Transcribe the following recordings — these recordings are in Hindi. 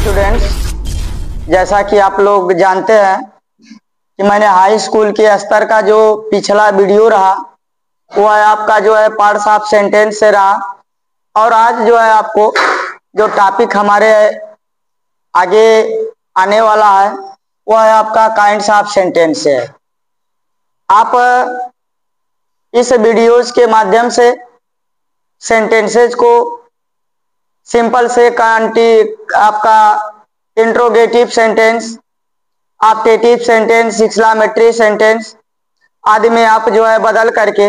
स्टूडेंट्स, जैसा कि आप लोग जानते हैं कि मैंने हाई स्कूल के स्तर का जो पिछला वीडियो रहा वो है आपका जो है पार्ट्स ऑफ सेंटेंस से रहा। और आज जो है आपको जो टॉपिक हमारे आगे आने वाला है वो है आपका काइंड्स ऑफ सेंटेंस से। आप इस वीडियोस के माध्यम से सेंटेंसेस को सिंपल से आपका interrogative sentence, optative sentence, exclamatory sentence आदि में आप जो है बदल करके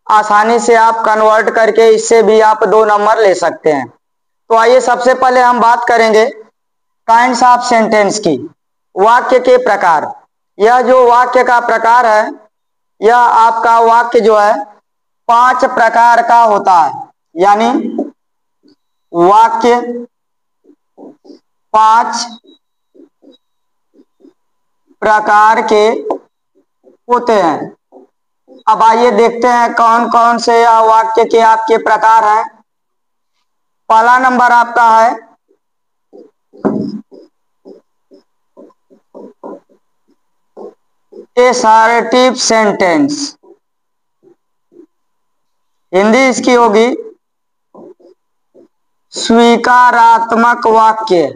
आसानी से आप कन्वर्ट करके इससे भी आप 2 नंबर ले सकते हैं। तो आइए सबसे पहले हम बात करेंगे काइंड्स ऑफ सेंटेंस की, वाक्य के प्रकार। यह जो वाक्य का प्रकार है, यह आपका वाक्य जो है 5 प्रकार का होता है, यानी वाक्य 5 प्रकार के होते हैं। अब आइए देखते हैं कौन कौन से वाक्य के आपके प्रकार हैं। पहला नंबर आपका है असर्टिव सेंटेंस, हिंदी इसकी होगी स्वीकारात्मक वाक्य।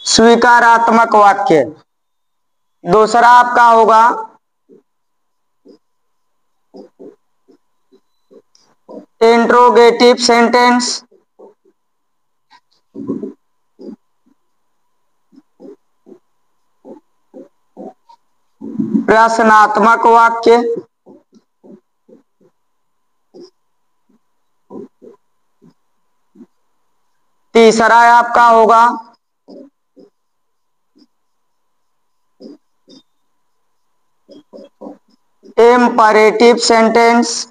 स्वीकारात्मक वाक्य। दूसरा आपका होगा इंट्रोगेटिव सेंटेंस, प्रश्नात्मक वाक्य। तीसरा आपका होगा इम्परेटिव सेंटेंस,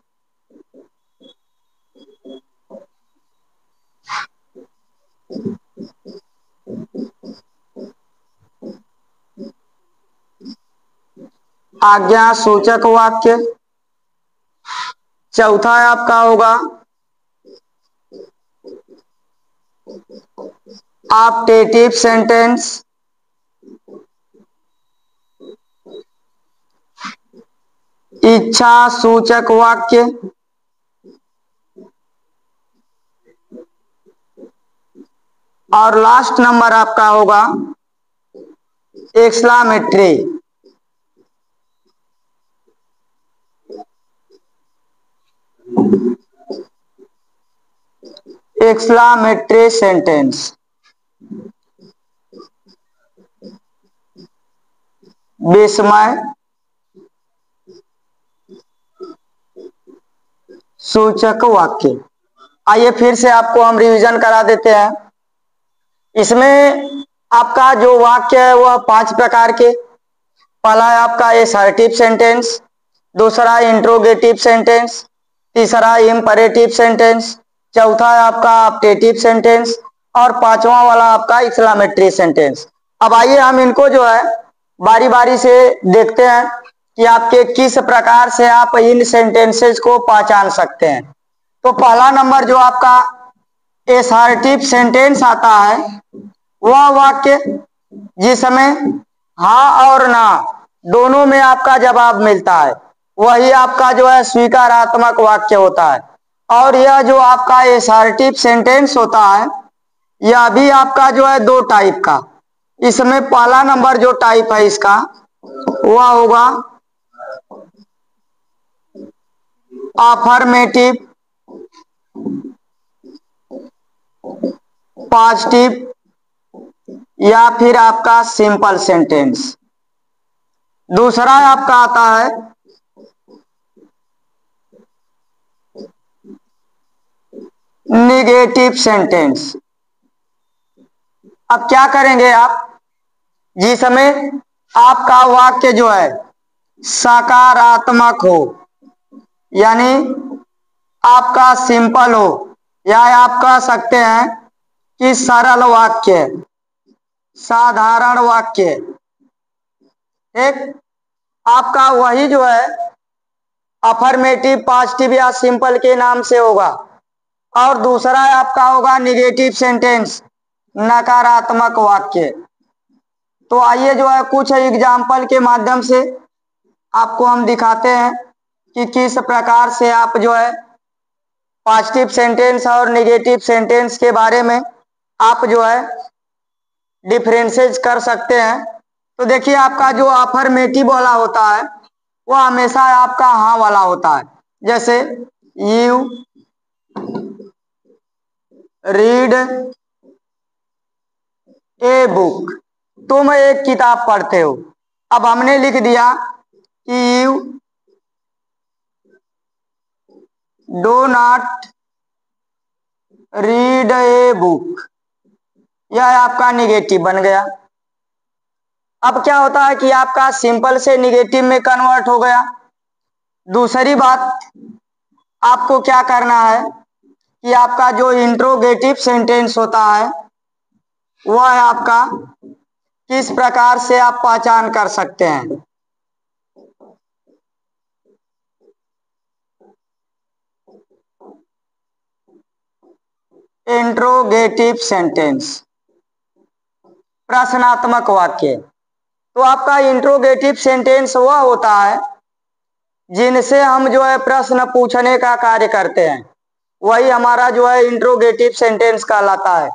आज्ञा सूचक वाक्य। चौथा आपका होगा ऑप्टेटिव सेंटेंस, इच्छा सूचक वाक्य। और लास्ट नंबर आपका होगा एक्सक्लेमेटरी। एक्सक्लेमेटरी सेंटेंस, विस्मय सूचक वाक्य। आइए फिर से आपको हम रिवीजन करा देते हैं। इसमें आपका जो वाक्य है वह 5 प्रकार के। पहला है आपका असर्टिव सेंटेंस, दूसरा इंट्रोगेटिव सेंटेंस, तीसरा इंपरेटिव सेंटेंस, चौथा है आपका ऑप्टेटिव सेंटेंस और पांचवा वाला आपका एक्सक्लेमेटरी सेंटेंस। अब आइए हम इनको जो है बारी बारी से देखते हैं कि आपके किस प्रकार से आप इन सेंटेंसेस को पहचान सकते हैं। तो पहला नंबर जो आपका असर्टिव सेंटेंस आता है वह वाक्य जिसमें हाँ और ना दोनों में आपका जवाब मिलता है, वही आपका जो है स्वीकारात्मक वाक्य होता है। और यह जो आपका असर्टिव सेंटेंस होता है यह भी आपका जो है 2 टाइप का। इसमें पहला नंबर जो टाइप है इसका वह होगा अफर्मेटिव, पॉजिटिव या फिर आपका सिंपल सेंटेंस। दूसरा आपका आता है नेगेटिव सेंटेंस। अब क्या करेंगे आप, जिसमें आपका वाक्य जो है सकारात्मक हो, यानी आपका सिंपल हो, या आप कह सकते हैं कि सरल वाक्य, साधारण वाक्य। एक आपका वही जो है अफर्मेटिव, पॉजिटिव या सिंपल के नाम से होगा। और दूसरा आपका होगा निगेटिव सेंटेंस, नकारात्मक वाक्य। तो आइए जो है कुछ एग्जाम्पल के माध्यम से आपको हम दिखाते हैं कि किस प्रकार से आप जो है पॉजिटिव सेंटेंस और नेगेटिव सेंटेंस के बारे में आप जो है डिफरेंसेस कर सकते हैं। तो देखिए आपका जो अफर्मेटिव वाला होता है वो हमेशा आपका हाँ वाला होता है। जैसे यू रीड ए बुक, तुम एक किताब पढ़ते हो। अब हमने लिख दिया कि you do not read a book, यह आपका निगेटिव बन गया। अब क्या होता है कि आपका सिंपल से निगेटिव में कन्वर्ट हो गया। दूसरी बात आपको क्या करना है कि आपका जो इंट्रोगेटिव सेंटेंस होता है वह है आपका किस प्रकार से आप पहचान कर सकते हैं। इंट्रोगेटिव सेंटेंस, प्रश्नात्मक वाक्य। तो आपका इंट्रोगेटिव सेंटेंस वह होता है जिनसे हम जो है प्रश्न पूछने का कार्य करते हैं, वही हमारा जो है इंट्रोगेटिव सेंटेंस कहलाता है।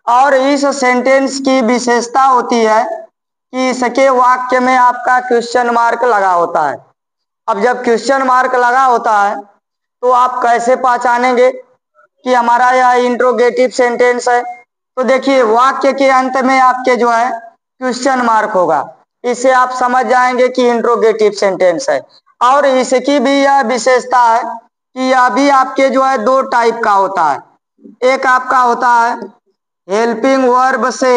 और इस सेंटेंस की विशेषता होती है कि इसके वाक्य में आपका क्वेश्चन मार्क लगा होता है। अब जब क्वेश्चन मार्क लगा होता है तो आप कैसे पहचानेंगे कि हमारा यह इंट्रोगेटिव सेंटेंस है। तो देखिए वाक्य के अंत में आपके जो है क्वेश्चन मार्क होगा, इससे आप समझ जाएंगे कि इंट्रोगेटिव सेंटेंस है। और इसकी भी यह विशेषता है कि यह भी आपके जो है दो टाइप का होता है। एक आपका होता है हेल्पिंग वर्ब से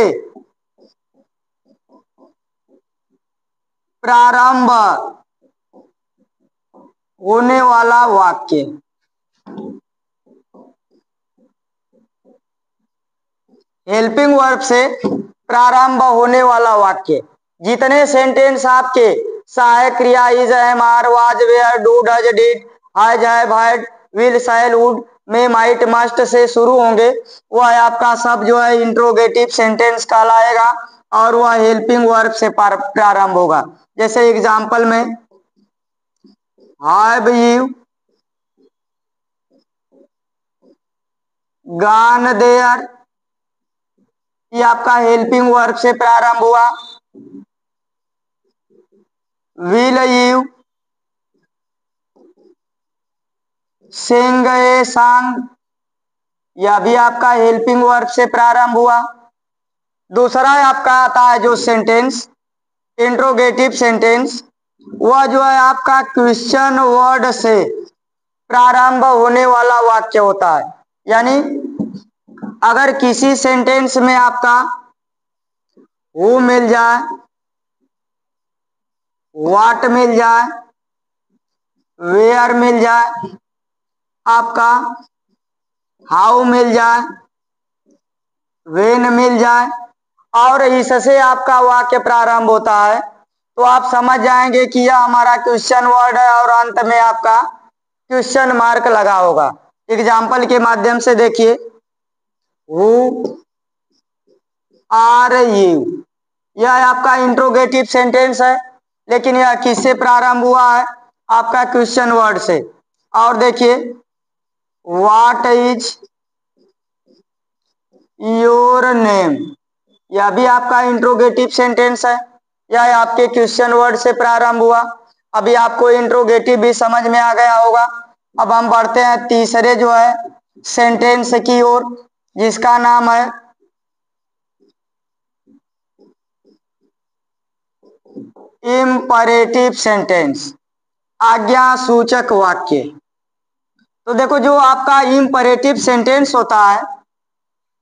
प्रारंभ होने वाला वाक्य। हेल्पिंग वर्ब से प्रारंभ होने वाला वाक्य, जितने सेंटेंस आपके सहायक क्रिया is am are was were do does did has have had will shall would may might must से शुरू होंगे वह आपका सब जो है इंट्रोगेटिव सेंटेंस कहलाएगा और वह हेल्पिंग वर्ब से प्रारंभ होगा। जैसे एग्जांपल में हैव यू गॉन देयर, ये आपका हेल्पिंग वर्ब से प्रारंभ हुआ। Will you sing a song, यह भी आपका हेल्पिंग वर्ब से प्रारंभ हुआ। दूसरा आपका आता है जो सेंटेंस इंट्रोगेटिव सेंटेंस, वह जो है आपका क्वेश्चन वर्ड से प्रारंभ होने वाला वाक्य होता है। यानी अगर किसी सेंटेंस में आपका हु मिल जाए, व्हाट मिल जाए, वेयर मिल जाए, आपका हाउ मिल जाए, वेन मिल जाए और इससे आपका वाक्य प्रारंभ होता है, तो आप समझ जाएंगे कि यह हमारा क्वेश्चन वर्ड है और अंत में आपका क्वेश्चन मार्क लगा होगा। एग्जाम्पल के माध्यम से देखिए हु आर यू, यह आपका इंट्रोगेटिव सेंटेंस है लेकिन यह किससे प्रारंभ हुआ है, आपका क्वेश्चन वर्ड से। और देखिए व्हाट इज योर नेम, यह भी आपका इंट्रोगेटिव सेंटेंस है, यह आपके क्वेश्चन वर्ड से प्रारंभ हुआ। अभी आपको इंट्रोगेटिव भी समझ में आ गया होगा। अब हम बढ़ते हैं तीसरे जो है सेंटेंस की ओर, जिसका नाम है इम्परेटिव सेंटेंस, आज्ञा सूचक वाक्य। तो देखो जो आपका इम्परेटिव सेंटेंस होता है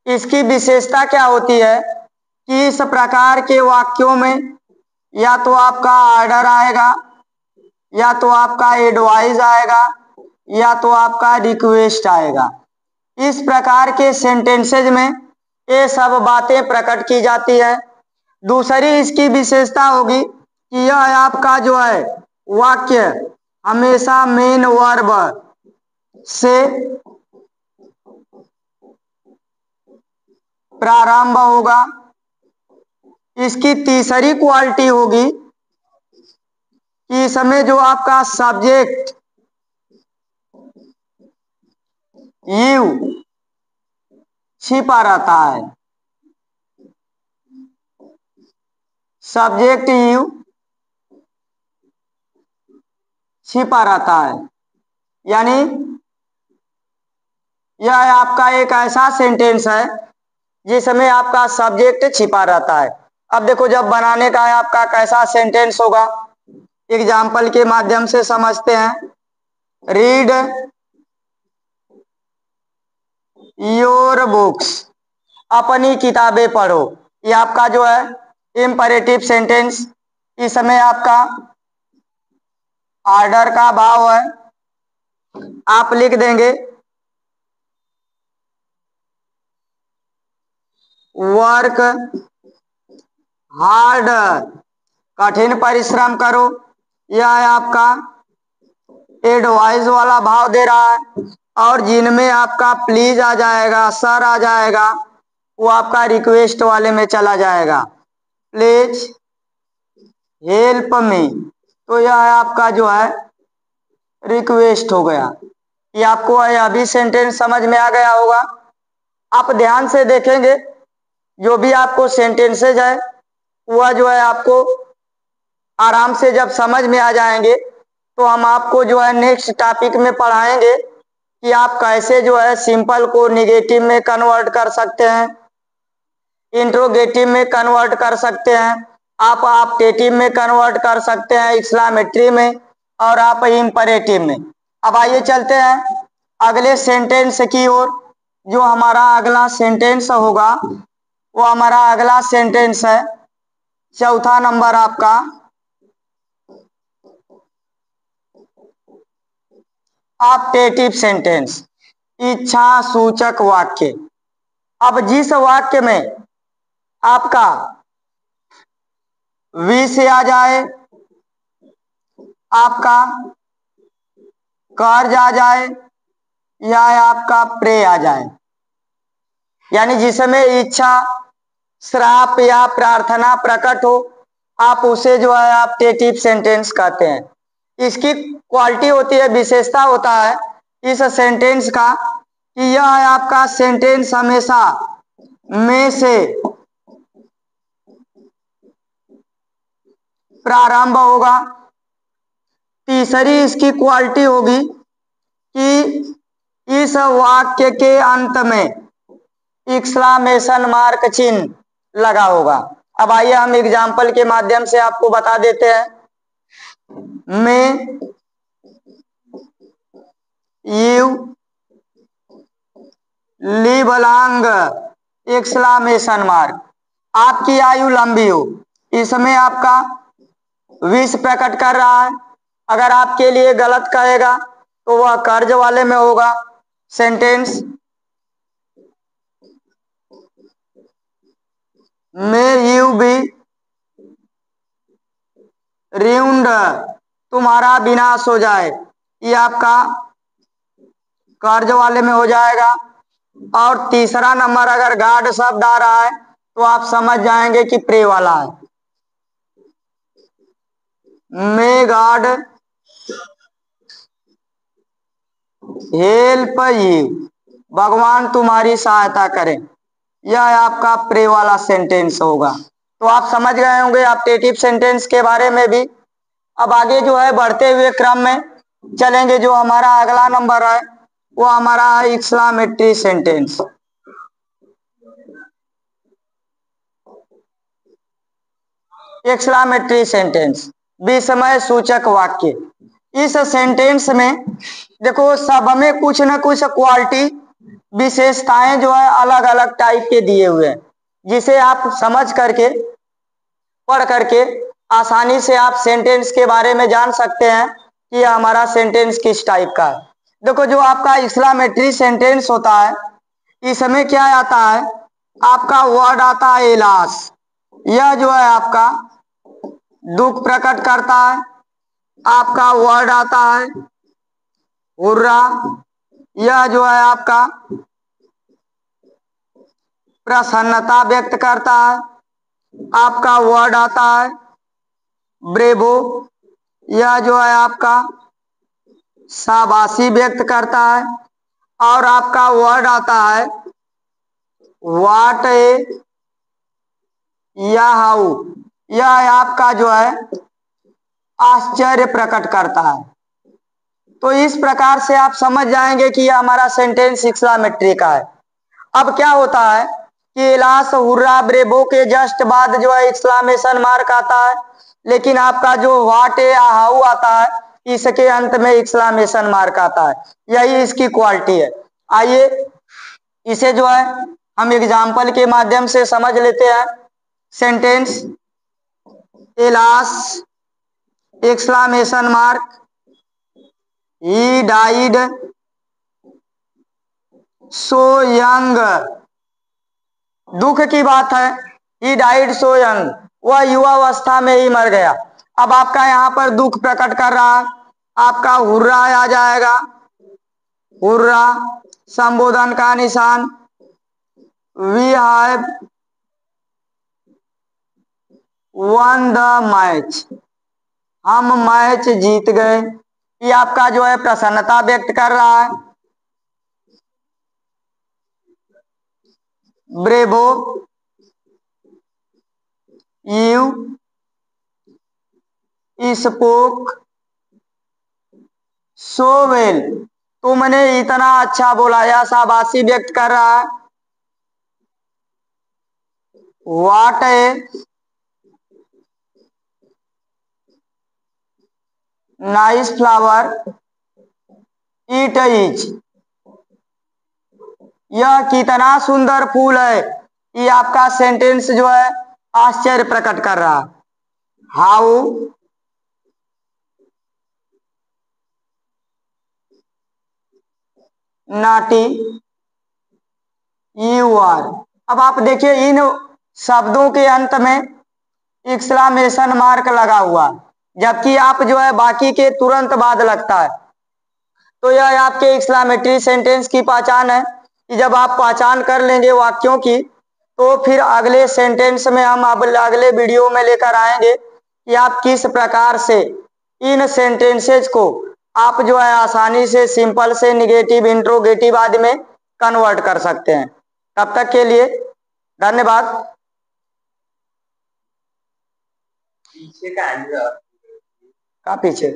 इसकी विशेषता क्या होती है कि इस प्रकार के वाक्यों में या तो आपका ऑर्डर आएगा, या तो आपका एडवाइस आएगा, या तो आपका रिक्वेस्ट आएगा। इस प्रकार के सेंटेंसेज में ये सब बातें प्रकट की जाती है। दूसरी इसकी विशेषता होगी कि यह आपका जो है वाक्य हमेशा मेन वर्ब से प्रारंभ होगा। इसकी तीसरी क्वालिटी होगी कि इसमें जो आपका सब्जेक्ट यू छिपा रहता है। सब्जेक्ट यू छिपा रहता है, यानी यह आपका एक ऐसा सेंटेंस है जिसमें आपका सब्जेक्ट छिपा रहता है। अब देखो जब बनाने का है आपका कैसा सेंटेंस होगा, एग्जाम्पल के माध्यम से समझते हैं। रीड योर बुक्स, अपनी किताबें पढ़ो। ये आपका जो है इम्परेटिव सेंटेंस। इसमें आपका ऑर्डर का भाव है, आप लिख देंगे वर्क हार्ड, कठिन परिश्रम करो। यह है आपका एडवाइस वाला भाव दे रहा है। और जिनमें आपका प्लीज आ जाएगा, सर आ जाएगा, वो आपका रिक्वेस्ट वाले में चला जाएगा, प्लीज हेल्प मी। तो यह आपका जो है रिक्वेस्ट हो गया। ये आपको अभी सेंटेंस समझ में आ गया होगा। आप ध्यान से देखेंगे जो भी आपको सेंटेंसेज है वह जो है आपको आराम से जब समझ में आ जाएंगे तो हम आपको जो है नेक्स्ट टॉपिक में पढ़ाएंगे कि आप कैसे जो है सिंपल को निगेटिव में कन्वर्ट कर सकते हैं, इंट्रोगेटिव में कन्वर्ट कर सकते हैं, आप ऑप्टेटिव में कन्वर्ट कर सकते हैं, एक्सक्लेमेटरी में, और आप इंपरेटिव में। अब आइए चलते हैं अगले सेंटेंस की ओर। जो हमारा अगला सेंटेंस होगा वो हमारा अगला सेंटेंस है चौथा नंबर आपका ऑप्टेटिव सेंटेंस, इच्छा सूचक वाक्य। अब जिस वाक्य में आपका विश आ जाए, आपका कर्ज आ जाए, या आपका प्रे आ जाए, यानी जिसमें इच्छा, श्राप या प्रार्थना प्रकट हो, आप उसे जो है ऑप्टेटिव सेंटेंस कहते हैं। इसकी क्वालिटी होती है, विशेषता होता है इस सेंटेंस का कि यह है आपका सेंटेंस हमेशा में से प्रारंभ होगा। तीसरी इसकी क्वालिटी होगी कि इस वाक्य के अंत में एक्सक्लेमेशन मार्क चिन्ह लगा होगा। अब आइए हम एग्जाम्पल के माध्यम से आपको बता देते हैं। में you live long exclamation mark, आपकी आयु लंबी हो, इसमें आपका विश प्रकट कर रहा है। अगर आपके लिए गलत कहेगा तो वह कर्ज वाले में होगा sentence. May you B ruined, तुम्हारा विनाश हो जाए, ये आपका कर्ज वाले में हो जाएगा। और तीसरा नंबर अगर गॉड शब्द आ रहा है तो आप समझ जाएंगे कि प्रे वाला है। मे गॉड हेल्प यू, भगवान तुम्हारी सहायता करें, यह आपका प्रे वाला सेंटेंस होगा। तो आप समझ गए होंगे ऑप्टेटिव सेंटेंस के बारे में भी। अब आगे जो है बढ़ते हुए क्रम में चलेंगे। जो हमारा अगला नंबर है वो हमारा है एक्सक्लेमेटरी सेंटेंस। एक्सक्लेमेटरी सेंटेंस, विस्मय सूचक वाक्य। इस सेंटेंस में देखो सब में कुछ ना कुछ क्वालिटी, विशेषताएं जो है अलग अलग टाइप के दिए हुए हैं, जिसे आप समझ करके पढ़ करके आसानी से आप सेंटेंस के बारे में जान सकते हैं कि यह हमारा सेंटेंस किस टाइप का है। देखो जो आपका एक्सक्लेमेटरी सेंटेंस होता है इसमें क्या आता है, आपका वर्ड आता है एलास, यह जो है आपका दुख प्रकट करता है। आपका वर्ड आता है हुर्रा, यह जो है आपका प्रसन्नता व्यक्त करता है। आपका वर्ड आता है ब्रेवो, यह जो है आपका शाबाशी व्यक्त करता है। और आपका वर्ड आता है वाट ए या हाउ, यह आपका जो है आश्चर्य प्रकट करता है। तो इस प्रकार से आप समझ जाएंगे कि यह हमारा सेंटेंस एक्सक्लामेटरी का है। अब क्या होता है कि एलास हुर्रा ब्रेवो के जस्ट बाद जो है एक्सक्लामेशन मार्क आता है, लेकिन आपका जो व्हाट या हाउ आता है इसके अंत में एक्सक्लामेशन मार्क आता है। यही इसकी क्वालिटी है। आइए इसे जो है हम एग्जाम्पल के माध्यम से समझ लेते हैं। Sentence alas exclamation mark he died so young, दुख की बात है। ही डाइड सो यंग, वह युवावस्था में ही मर गया। अब आपका यहाँ पर दुख प्रकट कर रहा है, आपका हुर्रा आ जाएगा। हुर्रा संबोधन का निशान, we have won the match, हम मैच जीत गए। ये आपका जो है प्रसन्नता व्यक्त कर रहा है। Bravo you spoke so well, तुमने इतना अच्छा बोला, यह शाबाशी व्यक्त कर रहा है। What a nice flower it is, यह कितना सुंदर फूल है। ये आपका सेंटेंस जो है आश्चर्य प्रकट कर रहा है। How naughty you are. अब आप देखिए इन शब्दों के अंत में एक्सक्लामेशन मार्क लगा हुआ, जबकि आप जो है बाकी के तुरंत बाद लगता है। तो यह आपके एक्सक्लामेटरी सेंटेंस की पहचान है कि जब आप पहचान कर लेंगे वाक्यों की, तो फिर अगले सेंटेंस में हम अब अगले वीडियो में लेकर आएंगे कि आप किस प्रकार से इन सेंटेंसेज को आप जो है आसानी से सिंपल से निगेटिव इंट्रोगेटिव आदि में कन्वर्ट कर सकते हैं। तब तक के लिए धन्यवाद। पीछे का पीछे